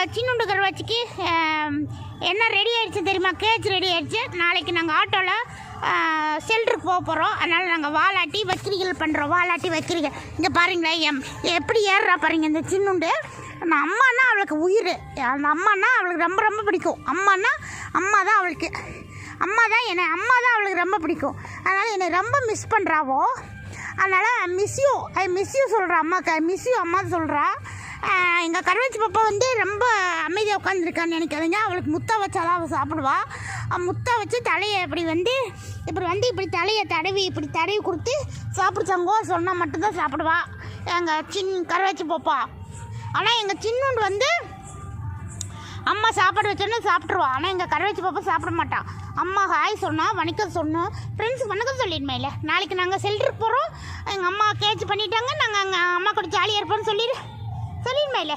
நாங்கள் சின்னுண்டு கருவாச்சிக்கு என்ன ரெடி ஆகிடுச்சு தெரியுமா? கேஜ் ரெடி ஆகிடுச்சு. நாளைக்கு நாங்கள் ஆட்டோவில் ஷெல்டருக்கு போக போகிறோம். அதனால் நாங்கள் வாலாட்டி வைக்கிரிகள் பண்ணுறோம். வாலாட்டி வைக்கிரிகள் இங்கே பாருங்களேன் எப்படி ஏறுறா பாருங்க இந்த சின்னுண்டு. அந்த அம்மானா அவளுக்கு உயிர். அந்த அம்மானா அவளுக்கு ரொம்ப ரொம்ப பிடிக்கும். அம்மா தான் அவளுக்கு அம்மா தான் அவளுக்கு ரொம்ப பிடிக்கும். அதனால் என்னை ரொம்ப மிஸ் பண்ணுறாவோ. அதனால் மிஸ்யூ சொல்கிறா அம்மாவுக்கு. மிஸ்யூ அம்மா சொல்கிறா. எங்கள் கருவாச்சி பாப்பா வந்து ரொம்ப அமைதியாக உட்காந்துருக்கான்னு நினைக்காதீங்க. அவளுக்கு முத்தா வச்சாதான் அவள் சாப்பிடுவா. முத்தா வச்சு தலையை இப்படி தலையை இப்படி தடவி கொடுத்து சாப்பிடுச்சாங்கோ சொன்னால் மட்டும்தான் சாப்பிடுவா எங்கள் கருவாச்சி பாப்பா. ஆனால் எங்கள் சின்னோண்டு வந்து அம்மா சாப்பாடு வச்சோன்னே சாப்பிட்ருவா. ஆனால் எங்கள் கருவாச்சி பாப்பா சாப்பிட மாட்டான். அம்மா ஹாய் சொன்னால் வணக்கம் சொன்னோம். ஃப்ரெண்ட்ஸுக்கு வணக்கம் சொல்லிடுமே இல்லை. நாளைக்கு நாங்கள் ஷெல்டருக்கு போகிறோம். எங்கள் அம்மா கேட்ச் பண்ணிட்டாங்க. நாங்கள் அம்மா கூட ஜாலியாக இருப்போம்னு சொல்லிடுமே இல்லை.